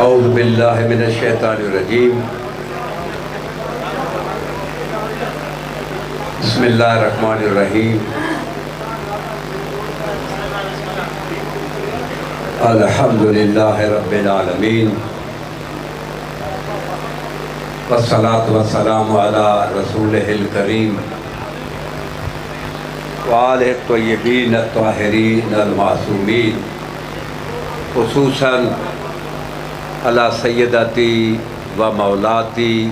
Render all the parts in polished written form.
اعوذ باللہ من الشیطان الرجیم بسم اللہ الرحمن الرحیم الحمدللہ رب العالمین والصلاة والسلام علی رسولہ الکریم وآلہ الطیبین الطاہرین المعصومین خصوصاً علی سیدتی و مولاتی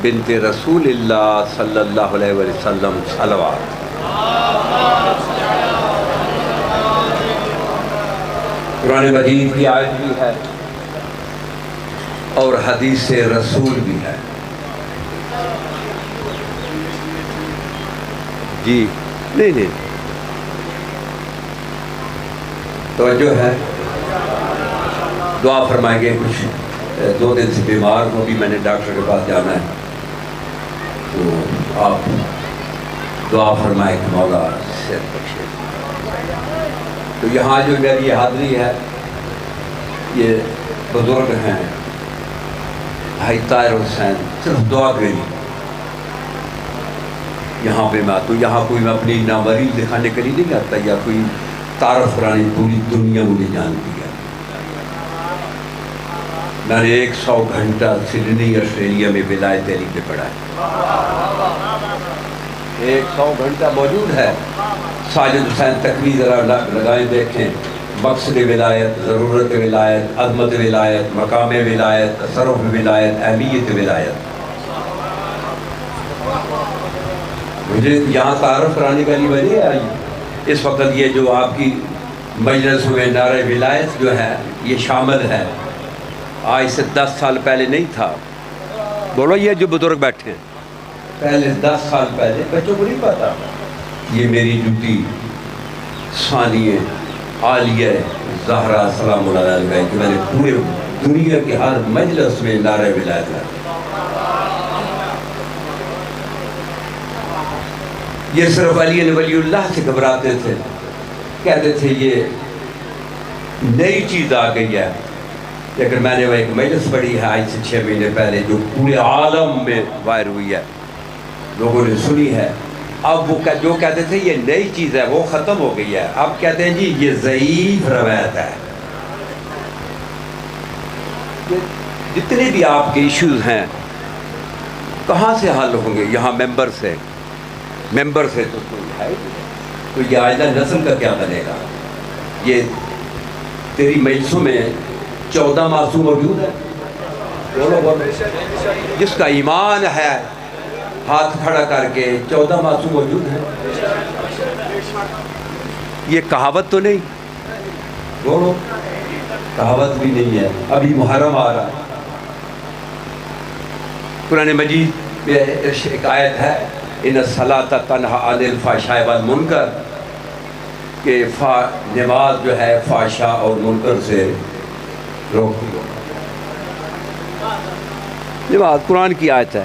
بنت رسول اللہ صلی اللہ علیہ وسلم صلوات۔ قرآن مجید کی آیت بھی ہے اور حدیث رسول بھی ہے۔ جی نہیں توجہ ہے، دعا فرمائیں گے۔ کچھ 2 دن سے بیمار ہوں، بھی میں نے ڈاکٹر کے پاس جانا ہے، تو آپ دعا فرمائیں کہ مولا صحت بخشے۔ تو یہاں جو میری یہ حاضری ہے، یہ بزرگ ہیں بھائی طاہر حسین، صرف دعا کے لیے یہاں پہ میں آتا ہوں۔ یہاں کوئی میں اپنی ناموری دکھانے کے لیے نہیں آتا یا کوئی تعارف کرانے، پوری دنیا مجھے جانتی ہے۔ میں نے 100 گھنٹہ سڈنی آسٹریلیا میں ولایت علی پہ پڑھا ہے، 100 گھنٹہ موجود ہے۔ ساجد حسین تقوی ذرا لگائیں دیکھیں، مقصد ولایت، ضرورت ولایت، عظمت ولایت، مقام ولایت، تصرف ولایت، اہمیت ولایت۔ مجھے یہاں تعارف کرانے کا لیے وجہ آئی اس وقت یہ جو آپ کی مجلس میں نعرہ ولایت جو ہے یہ شامل ہے، آج سے 10 سال پہلے نہیں تھا۔ بولو یہ جو بزرگ بیٹھے ہیں، پہلے 10 سال پہلے بچوں کو نہیں پتا یہ میری جوتی ثانیہ عالیہ زہرا سلام اللہ علیہ کہ میں نے پورے دنیا کے ہر مجلس میں نعرہ ولایت ہے۔ یہ صرف علی ولی اللہ سے گھبراتے تھے، کہتے تھے یہ نئی چیز آ گئی ہے۔ لیکن میں نے وہ ایک مجلس پڑھی ہے آج سے 6 مہینے پہلے جو پورے عالم میں وائر ہوئی ہے، لوگوں نے سنی ہے۔ اب وہ جو کہتے تھے یہ نئی چیز ہے وہ ختم ہو گئی ہے، اب کہتے ہیں جی یہ ضعیف روایت ہے۔ جتنے بھی آپ کے ایشوز ہیں کہاں سے حل ہوں گے؟ یہاں ممبر سے تو کوئی ہے، تو یہ آئندہ نسل کا کیا بنے گا؟ یہ تیری مجلسوں میں 14 معصوم موجود ہے، جس کا ایمان ہے ہاتھ کھڑا کر کے 14 معصوم موجود ہیں۔ یہ کہاوت تو نہیں، بولو کہاوت بھی نہیں ہے۔ ابھی محرم آ رہا ہے، قرآن مجید میں ایک آیت ہے ان الصلاۃ تنہی عن الفحشاء والمنکر، کہ نماز جو ہے فحشاء اور منکر سے روکتی ہے۔ نماز قرآن کی آیت ہے۔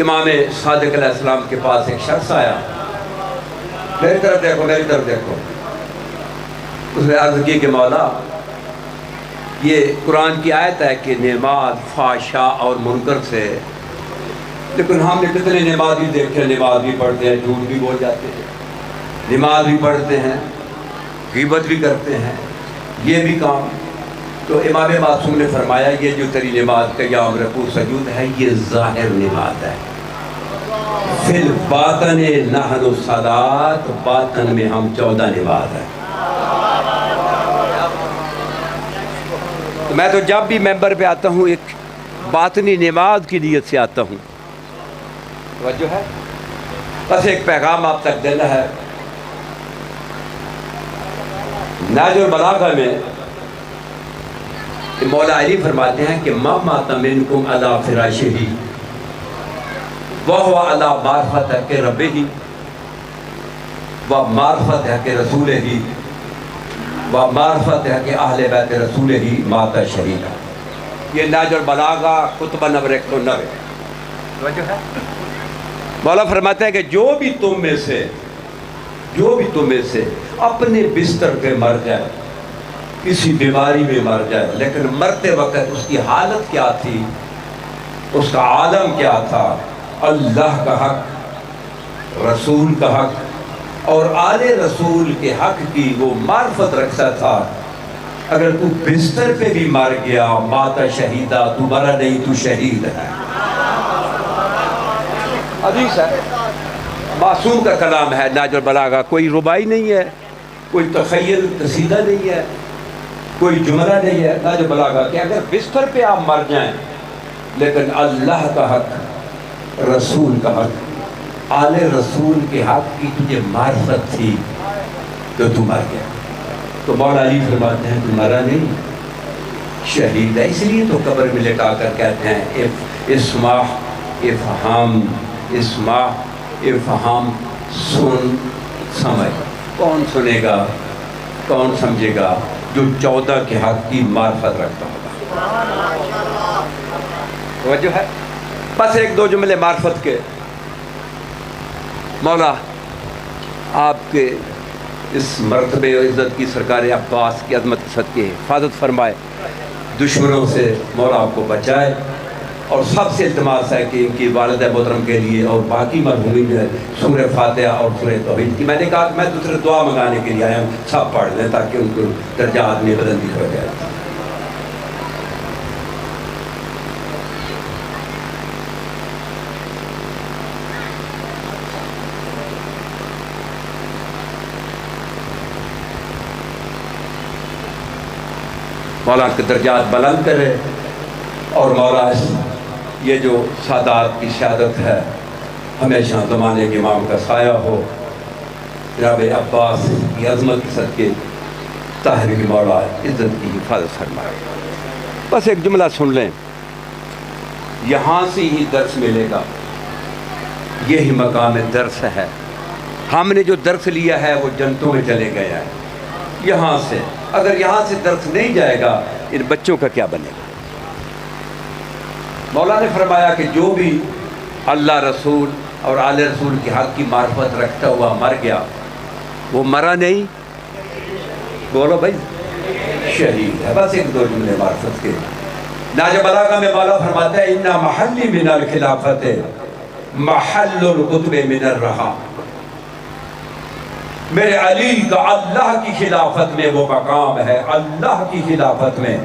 امام صادق علیہ السلام کے پاس ایک شخص آیا، میری طرف دیکھو، اس نے عرض کی کہ مولا یہ قرآن کی آیت ہے کہ نماز فحشاء اور منکر سے، لیکن ہم نے کتنے نمازی دیکھے، نماز بھی پڑھتے ہیں، جھوٹ بھی بول جاتے ہیں، نماز بھی پڑھتے ہیں، غیبت بھی کرتے ہیں، یہ بھی کام۔ تو امام معصوم نے فرمایا یہ جو تیری نماز قیام رکوع سجود ہے یہ ظاہر نماز ہے، فی الباطن نحن الصلاۃ، باطن میں ہم 14 نماز ہیں۔ تو میں تو جب بھی ممبر پہ آتا ہوں ایک باطنی نماز کی نیت سے آتا ہوں، توجہ ہے۔ بس ایک پیغام آپ تک دینا ہے۔ نہج البلاغہ میں مولا علی فرماتے ہیں کہ ما مات منکم علی فراشہ وہو علی معرفت حق ربہ و معرفت حق رسولہ و معرفت حق اہل بیت رسولہ مات شہیدا۔ یہ نہج البلاغہ خطبہ نمبر 190۔ توجہ ہے۔ مولا فرماتے ہیں کہ جو بھی تم میں سے اپنے بستر پہ مر جائے کسی بیماری میں مر جائے، لیکن مرتے وقت اس کی حالت کیا تھی، اس کا عالم کیا تھا؟ اللہ کا حق، رسول کا حق اور آل رسول کے حق کی وہ معرفت رکھتا تھا۔ اگر تو بستر پہ بھی مر گیا، ماتا شہیدہ، تو مرا نہیں، تو شہید ہے۔ حدیث ہے، معصوم کا کلام ہے، نہج البلاغہ، کوئی ربائی نہیں ہے، کوئی تخیل قصیدہ نہیں ہے، کوئی جملہ نہیں ہے، نہج البلاغہ کہ اگر بستر پہ آپ مر جائیں لیکن اللہ کا حق، رسول کا حق، آل رسول کے حق کی تجھے معرفت تھی تو تو مر گیا۔ تو مولا علی فرماتے ہیں تو مرا نہیں، شہید ہے۔ اس لیے تو قبر میں لٹا کر کہتے ہیں اسماح افہام، اسماح افہام، سن سمجھ۔ کون سنے گا، کون سمجھے گا؟ جو 14 کے حق کی معرفت رکھتا ہوگا۔ توجہ ہے؟ بس ایک دو جملے معرفت کے۔ مولا آپ کے اس مرتبے و عزت کی سرکار عباس کی عظمت کے صدقے حفاظت فرمائے، دشمنوں سے مولا آپ کو بچائے، اور سب سے التماس ہے کہ ان کی والدہ محترم کے لیے اور باقی مرحومین جو ہے سورہ فاتحہ اور سورہ توحید کی، میں نے کہا کہ میں دوسرے دعا منگانے کے لیے آیا ہوں، سب پڑھ لیں تاکہ ان کو درجات میں بلندی ہو جائے۔ مولا کے درجات بلند کرے، اور مولا یہ جو سادات کی شہادت ہے ہمیشہ زمانے کے امام کا سایہ ہو۔ جناب عباس کی عظمت کے صدقے طاہر کی مولا عزت کی حفاظت فرمائے۔ بس ایک جملہ سن لیں، یہاں سے ہی درس ملے گا، یہی مقام درس ہے۔ ہم نے جو درس لیا ہے وہ جنتوں میں چلے گیا ہے، یہاں سے اگر یہاں سے درس نہیں جائے گا ان بچوں کا کیا بنے گا؟ مولا نے فرمایا کہ جو بھی اللہ رسول اور آل رسول کے حق کی معرفت رکھتا ہوا مر گیا، وہ مرا نہیں، بولو بھائی، شہید ہے۔ بس ایک دو جملے معرفت کے۔ نہج بلاغہ میں مولا فرماتا ہے اِنَّ مَحَلِّ مِنَ الْخِلَافَةِ مَحَلُّ الْقُطْبِ مِنَ الرَّحَا، میرے علی کا اللہ کی خلافت میں وہ مقام ہے، اللہ کی خلافت میں،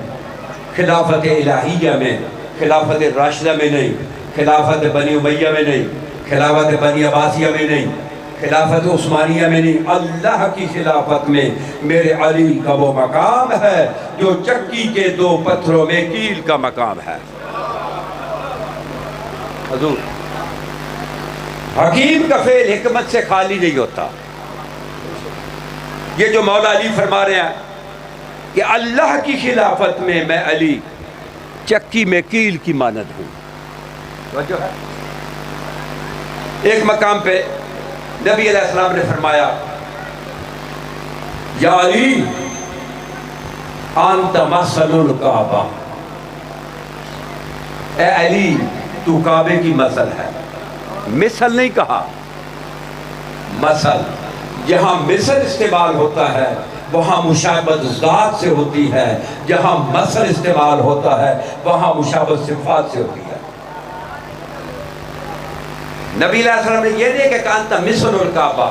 خلافت الہیہ میں، خلافت راشدہ میں نہیں، خلافت بنی امیہ میں نہیں، خلافت بنی عباسیہ میں نہیں، خلافت عثمانیہ میں نہیں، اللہ کی خلافت میں میرے علی کا وہ مقام ہے جو چکی کے 2 پتھروں میں کیل کا مقام ہے۔ حضور حکیم کا فعل حکمت سے خالی نہیں ہوتا۔ یہ جو مولا علی فرما رہے ہیں کہ اللہ کی خلافت میں میں علی چکی میں کیل کی مانند ہوں، توجہ ہے؟ ایک مقام پہ نبی علیہ السلام نے فرمایا یا علی انت مثل الکعبہ، اے علی تو کعبے کی مثل ہے۔ مثل نہیں کہا، مثل۔ جہاں مثل استعمال ہوتا ہے وہاں مشابہت ذات سے ہوتی ہے، جہاں مثل استعمال ہوتا ہے وہاں مشابہت صفات سے ہوتی ہے۔ نبی علیہ السلام نے یہ نہیں کہ انت مثل الکعبہ،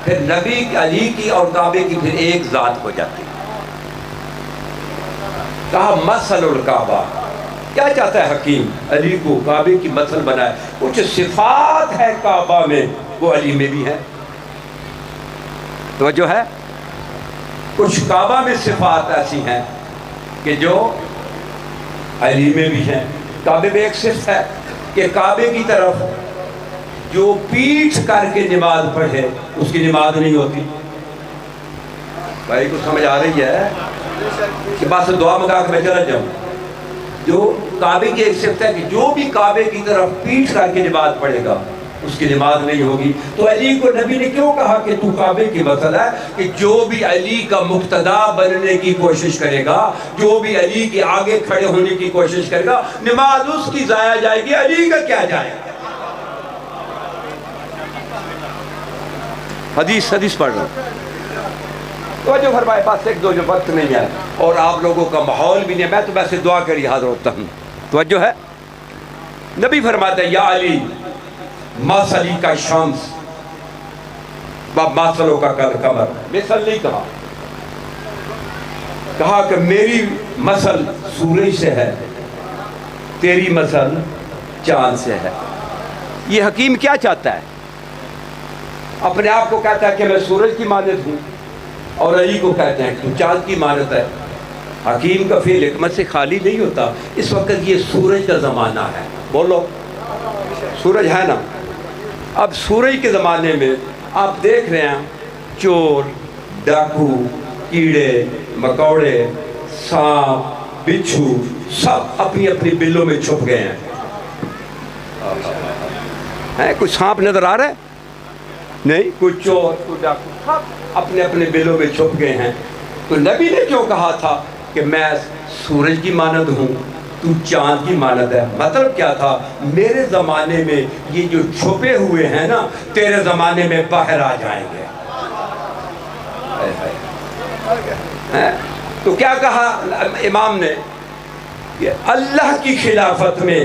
پھر نبی علی کی اور کعبے کی پھر ایک ذات ہو جاتی ہے۔ کہا مثل الکعبہ، کیا چاہتا ہے حکیم؟ علی کو کعبے کی مثل بنائے۔ کچھ صفات ہے کعبہ میں وہ علی میں بھی ہے، توجہ ہے؟ کچھ کعبہ میں صفات ایسی ہیں کہ جو علی میں بھی ہیں۔ کعبے میں ایک صفت ہے کہ کعبے کی طرف جو پیٹھ کر کے نماز پڑھے اس کی نماز نہیں ہوتی۔ بھائی کو سمجھ آ رہی ہے کہ بس دعا منگا کے میں چلا جاؤں؟ جو کعبے کی ایک صفت ہے کہ جو بھی کعبے کی طرف پیٹھ کر کے نماز پڑھے گا اس کی نماز نہیں ہوگی۔ تو علی کو نبی نے کیوں کہا کہ تو کعبے کی مثل ہے؟ کہ جو بھی علی کا مقتدا بننے کی کوشش کرے گا، جو بھی علی کے آگے کھڑے ہونے کی کوشش کرے گا، نماز اس کی ضائع جائے گی، علی کا کیا جائے گا؟ حدیث پڑھ رہا ہوں۔ توجہ فرمائے، بس ایک دو جو وقت نہیں ہے اور آپ لوگوں کا ماحول بھی نہیں ہے، میں تو ویسے دعا کے لیے حاضر ہوتا ہوں. توجہ ہے. نبی فرماتے ہیں یا علی مثلی کا شمس مثلوں کا کل قمر. مثل نہیں کہا، کہا کہ میری مثل سورج سے ہے، تیری مثل چاند سے ہے. یہ حکیم کیا چاہتا ہے؟ اپنے آپ کو کہتا ہے کہ میں سورج کی مانند ہوں، اور علی کو کہتے ہیں کہ چاند کی مانند ہے. حکیم کا فعل حکمت سے خالی نہیں ہوتا. اس وقت یہ سورج کا زمانہ ہے. بولو سورج ہے نا. اب سورج کے زمانے میں آپ دیکھ رہے ہیں چور، ڈاکو، کیڑے مکوڑے، سانپ، بچھو سب اپنی اپنی بلوں میں چھپ گئے ہیں. کوئی سانپ نظر آ رہا ہے؟ نہیں. کوئی چور، کوئی ڈاکو، سب اپنے اپنے بلوں میں چھپ گئے ہیں. تو نبی نے کیوں کہا تھا کہ میں سورج کی مانند ہوں، تو چاند کی مانند ہے؟ مطلب کیا تھا؟ میرے زمانے میں یہ جو چھپے ہوئے ہیں نا، تیرے زمانے میں باہر آ جائیں گے. تو کیا کہا امام نے کہ اللہ کی خلافت میں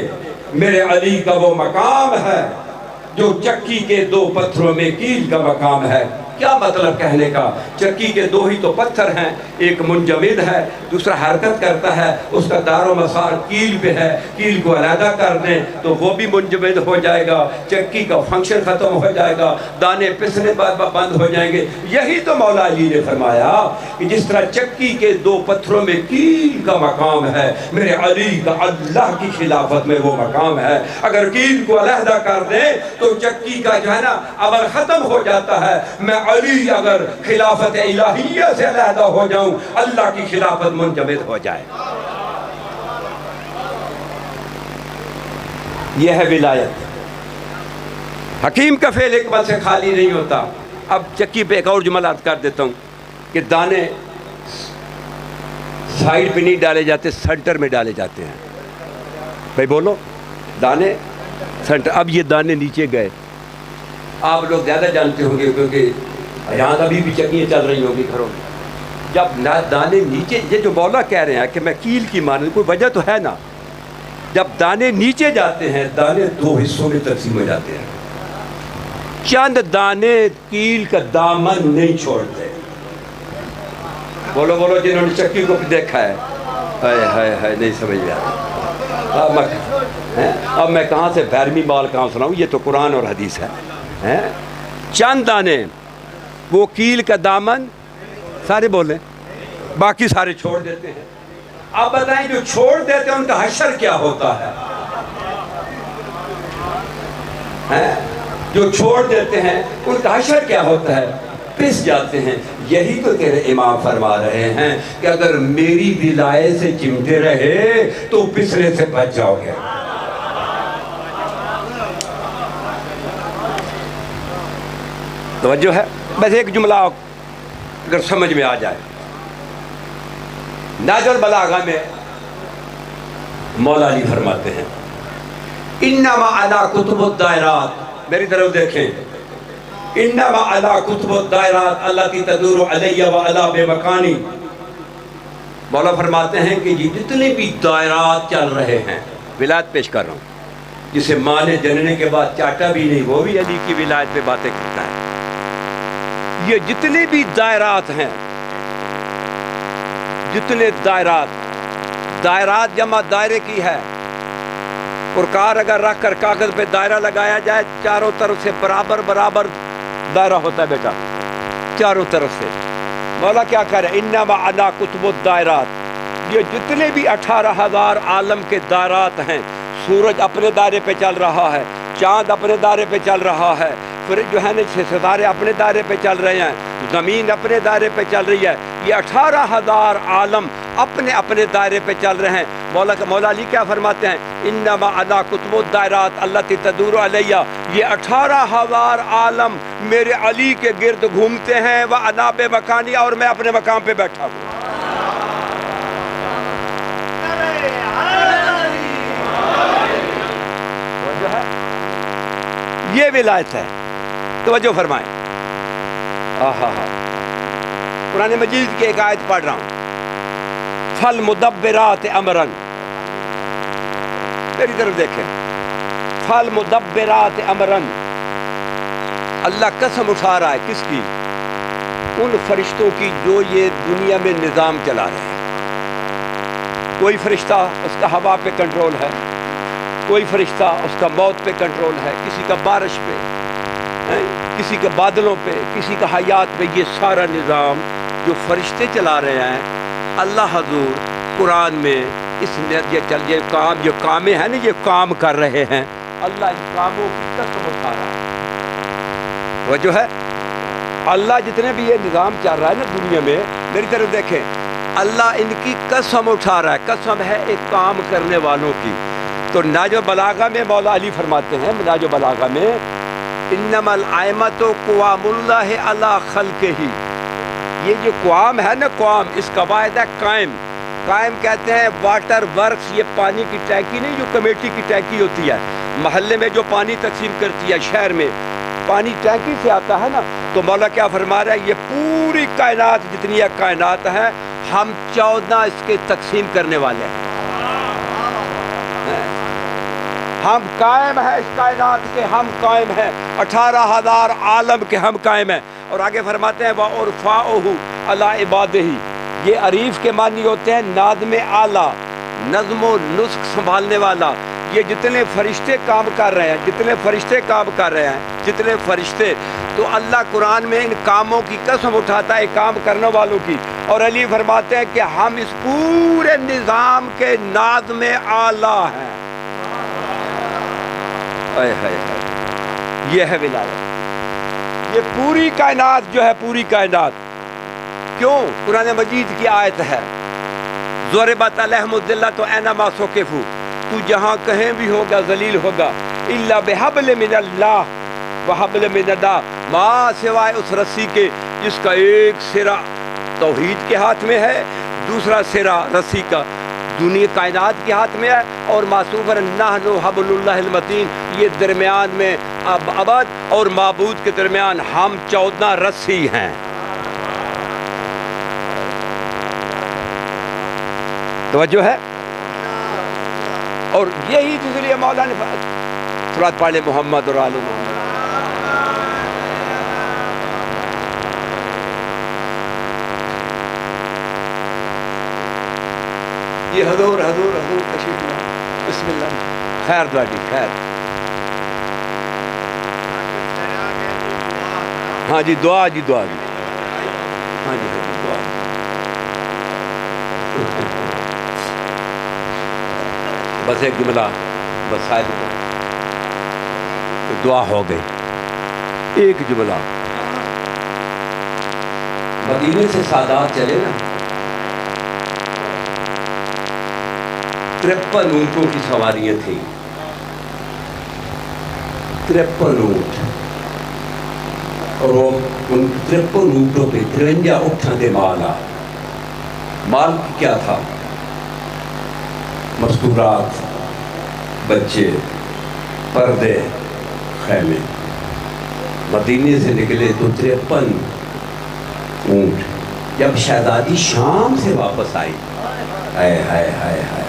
میرے علی کا وہ مقام ہے جو چکی کے دو پتھروں میں کیل کا مقام ہے. کیا مطلب کہنے کا؟ چکی کے دو ہی تو پتھر ہیں، ایک منجمد ہے، دوسرا حرکت کرتا ہے، اس کا دار و مسار کیل پہ ہے. کیل کو علیحدہ کر دیں تو وہ بھی منجمد ہو جائے گا، چکی کا فنکشن ختم ہو جائے گا، دانے پسنے بند ہو جائیں گے. یہی تو مولا علی نے فرمایا کہ جس طرح چکی کے دو پتھروں میں کیل کا مقام ہے، میرے علی کا اللہ کی خلافت میں وہ مقام ہے. اگر کیل کو علیحدہ کر دیں تو چکی کا جو ہے نا عمل ختم ہو جاتا ہے. میں علی اگر خلافت الہیہ سے علیحدہ ہو جاؤں، اللہ کی خلافت منجمد ہو جائے. یہ ہے ولایت. حکیم کا فعل حکمت سے خالی نہیں ہوتا. اب چکی پہ ایک اور جملہ عرض کر دیتا ہوں کہ دانے سائیڈ پہ نہیں ڈالے جاتے، سنٹر میں ڈالے جاتے ہیں. بھائی بولو، دانے سنٹر. اب یہ دانے نیچے گئے. آپ لوگ زیادہ جانتے ہوں گے کیونکہ یہاں ابھی بھی چکیاں چل رہی ہوں گی گھروں میں. جب دانے نیچے، یہ جو مولا کہہ رہے ہیں کہ میں کیل کی مانند، کوئی وجہ تو ہے نا. جب دانے نیچے جاتے ہیں، دانے دو حصوں میں تقسیم ہو جاتے ہیں. چند دانے کیل کا دامن نہیں چھوڑتے. بولو بولو جنہوں نے چکی کو دیکھا ہے. ہائے ہائے ہائے، نہیں سمجھ میں آتا. اب میں کہاں سے بیرمی مال کہاں سناؤں؟ یہ تو قرآن اور حدیث ہے. چند دانے وہ کیل کا دامن سارے بولیں، باقی سارے چھوڑ دیتے ہیں. آپ بتائیں جو چھوڑ دیتے ہیں ان کا حشر کیا ہوتا ہے؟ جو چھوڑ دیتے ہیں ان کا حشر کیا ہوتا ہے؟ پس جاتے ہیں. یہی تو تیرے امام فرما رہے ہیں کہ اگر میری ولایت سے چمٹے رہے تو پسنے سے بچ جاؤ گے. توجہ ہے؟ بس ایک جملہ اگر سمجھ میں آ جائے. نہج البلاغہ میں مولا علی فرماتے ہیں انما علی کتب الدائرات. میری طرف دیکھیں. انما علی کتب الدائرات التی تدور علی و علی بمکانی. مولا فرماتے ہیں کہ یہ جتنے بھی دائرات چل رہے ہیں، ولایت پیش کر رہا ہوں، جسے ماں نے جننے کے بعد چاٹا بھی نہیں، وہ بھی علی کی ولایت پہ باتیں کرتا ہے. یہ جتنے بھی دائرات ہیں، جتنے دائرات جمع دائرے کی ہے. پرکار اگر رکھ کر کاغذ پہ دائرہ لگایا جائے، چاروں طرف سے برابر دائرہ ہوتا ہے بیٹا، چاروں طرف سے. مولا کیا کہہ رہے ہیں؟ انما علی کتب الدائرات. یہ جتنے بھی 18,000 عالم کے دائرات ہیں، سورج اپنے دائرے پہ چل رہا ہے، چاند اپنے دائرے پہ چل رہا ہے، پھر جو ہے نا ستارے اپنے دائرے پہ چل رہے ہیں، زمین اپنے دائرے پہ چل رہی ہے. یہ 18,000 عالم اپنے اپنے دائرے پہ چل رہے ہیں. مولا علی کیا فرماتے ہیں؟ انما علی کتب الدائرات التی تدور علیہ. یہ 18,000 عالم میرے علی کے گرد گھومتے ہیں، وَأَنَا بِمَكَانِي، اور میں اپنے مقام پہ بیٹھا ہوں. یہ ولایت ہے. توجہ فرمائیں. قرآن مجید کی ایک آیت پڑھ رہا ہوں، فالمدبرات امرا، میری طرف دیکھیں، فالمدبرات امرا، اللہ قسم اٹھا رہا ہے کس کی؟ ان فرشتوں کی جو یہ دنیا میں نظام چلا رہے ہیں۔ کوئی فرشتہ اس کا ہوا پہ کنٹرول ہے، کوئی فرشتہ اس کا موت پہ کنٹرول ہے، کسی کا بارش پہ، کسی کا بادلوں پہ، کسی کا حیات پہ، یہ سارا نظام جو فرشتے چلا رہے ہیں، اللہ حضور قرآن میں اس نے یہ کام ہے نا، یہ کام کر رہے ہیں، اللہ ان کاموں کی قسم اٹھا رہا ہے۔ وجہ ہے اللہ جتنے بھی یہ نظام چل رہا ہے نا دنیا میں، میری طرف دیکھیں، اللہ ان کی قسم اٹھا رہا ہے، قسم ہے ایک کام کرنے والوں کی۔ تو ناج و بلاغہ میں مولا علی فرماتے ہیں، ناج و بلاغہ میں، انما الائمۃ قوام اللہ علی خلقہ، یہ جو قوام ہے نا، قوام اس کا واحد ہے قائم۔ قائم کہتے ہیں واٹر ورکس، یہ پانی کی ٹینکی نہیں جو کمیٹی کی ٹینکی ہوتی ہے، محلے میں جو پانی تقسیم کرتی ہے، شہر میں پانی ٹینکی سے آتا ہے نا، تو مولا کیا فرما رہا ہے، یہ پوری کائنات جتنی کائنات ہے، ہم 14 اس کے تقسیم کرنے والے ہیں، ہم قائم ہیں اس کائنات کے، ہم قائم ہیں 18,000 عالم کے، ہم قائم ہیں۔ اور آگے فرماتے ہیں وَأَرْفَعُهُ عَلَىٰ عِبَادِهِ، یہ عریف کے معنی ہوتے ہیں نادم اعلیٰ، نظم و نسق سنبھالنے والا۔ یہ جتنے فرشتے کام کر رہے ہیں، جتنے فرشتے کام کر رہے ہیں، جتنے فرشتے، تو اللہ قرآن میں ان کاموں کی قسم اٹھاتا ہے، کام کرنے والوں کی۔ اور علی فرماتے ہیں کہ ہم اس پورے نظام کے نادم اعلیٰ ہیں۔ یہ ہے ولایت، یہ پوری کائنات جو ہے، پوری کائنات کیوں؟ قرآن مجید کی آیت ہے، ضربت علیہم الذلۃ اینما ثقفوا، تو جہاں کہیں بھی ہوگا ذلیل ہوگا، الا بحبل من اللہ وحبل من اللہ، ما سوائے اس رسی کے جس کا ایک سرا توحید کے ہاتھ میں ہے، دوسرا سرا رسی کا دنیا کائنات کے ہاتھ میں ہے، اور معصوف نحن حبل اللہ المتین، یہ درمیان میں ابد اور معبود کے درمیان ہم 14 رسی ہیں۔ توجہ ہے؟ اور یہی اس لیے مولا نے صلوات پڑھ لے محمد اور آل محمد۔ یہ حضور تشریف لائیں، بسم اللہ، خیر دعائی، خیر، ہاں جی دعا جی، دعا جی، ہاں جی دعا، بس ایک جملہ، بس شاید دعا ہو گئی، ایک جملہ۔ مدینے سے سادات چلے نا، 53 اونٹوں کی سواریاں تھیں، 53 اونٹ، اور وہ ان 53 اونٹوں پہ 53 اٹھاں دے مال کیا تھا؟ مستورات، بچے، پردے، خیمے۔ مدینے سے نکلے تو 53 اونٹ، جب شہزادی شام سے واپس آئی، ہائے ہائے ہائے ہائے،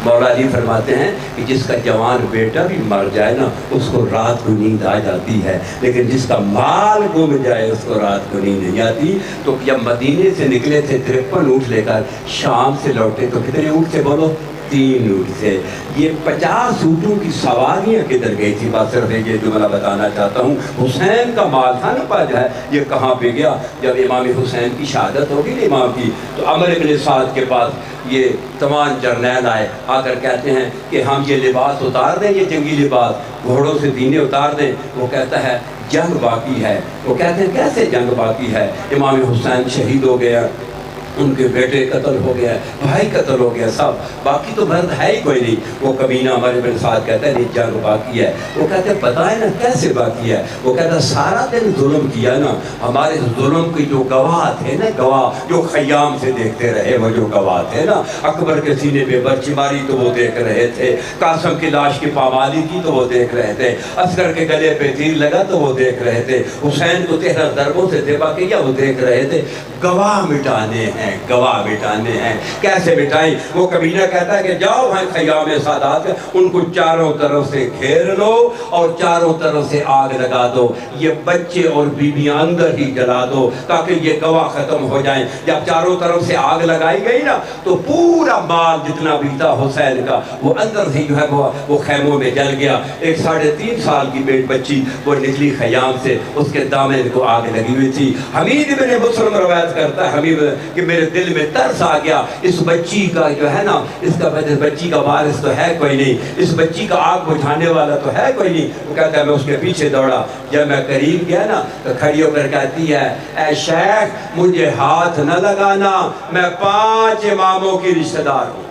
مولا علی فرماتے ہیں کہ جس کا جوان بیٹا بھی مر جائے نا، اس کو رات کو نیند آ جاتی ہے، لیکن جس کا مال گم جائے اس کو رات کو نیند نہیں آتی۔ تو جب مدینے سے نکلے تھے 53 اونٹ لے کر، شام سے لوٹے تو کتنے اونٹ سے بولو؟ 3 اونٹ سے۔ یہ 50 اونٹوں کی سواریاں کدھر گئی تھی؟ بات صرف یہ جملہ بتانا چاہتا ہوں، حسین کا مال تھا نا پا جائے، یہ کہاں پہ گیا؟ جب امام حسین کی شہادت ہوگی نا امام کی، تو عمر بن سعد کے پاس یہ تمام جرنیل آئے، آ کر کہتے ہیں کہ ہم یہ لباس اتار دیں، یہ جنگی لباس، گھوڑوں سے دینے اتار دیں۔ وہ کہتا ہے جنگ باقی ہے۔ وہ کہتے ہیں کیسے جنگ باقی ہے؟ امام حسین شہید ہو گیا، ان کے بیٹے قتل ہو گیا، بھائی قتل ہو گیا، سب باقی تو مرد ہے ہی کوئی نہیں۔ وہ کمینہ ہمارے بن سعد کہتا ہے نہیں جنگ باقی ہے۔ وہ کہتے ہیں بتائیں نا کیسے باقی ہے؟ وہ کہتا ہے سارا دن ظلم کیا نا، ہمارے ظلم کی جو گواہ تھے نا، گواہ جو خیام سے دیکھتے رہے، وہ جو گواہ تھے نا، اکبر کے سینے پہ برچی ماری تو وہ دیکھ رہے تھے، قاسم کی لاش کی پامالی کی تو وہ دیکھ رہے تھے، عسکر کے گلے پہ تیر لگا تو وہ دیکھ رہے تھے، حسین کو 13 ضربوں سے ذبح کیا وہ دیکھ رہے تھے۔ گواہ مٹانے ہیں، گواہ مٹانے ہیں۔ کیسے مٹائیں؟ وہ کمینہ کہتا ہے کہ جاؤ وہاں خیام سادات، ان کو چاروں طرف سے گھیر لو اور چاروں طرف سے آگ لگا دو، یہ بچے اور بیویاں اندر ہی جلا دو تاکہ یہ گواہ ختم ہو جائیں۔ جب چاروں طرف سے آگ لگائی گئی نا تو پورا مال جتنا بھی تھا حسین کا وہ اندر سے جو ہے وہ خیموں میں جل گیا۔ ایک 3.5 سال کی بیٹ بچی وہ نکلی خیام سے، اس کے دامن کو آگ لگی ہوئی تھی۔ حمید بن مسلم روایت کرتا ہے حمید کہ میرے دل میں ترس آ گیا، اس بچی کا جو ہے نا، اس بچی کا وارث تو ہے کوئی نہیں، اس بچی کا آگ بجھانے والا تو ہے کوئی نہیں۔ وہ کہتا ہے میں اس کے پیچھے دوڑا، جب میں قریب گیا نا تو کھڑی ہو کر کہتی ہے اے شیخ مجھے ہاتھ نہ لگانا، میں 5 اماموں کی رشتہ دار ہوں۔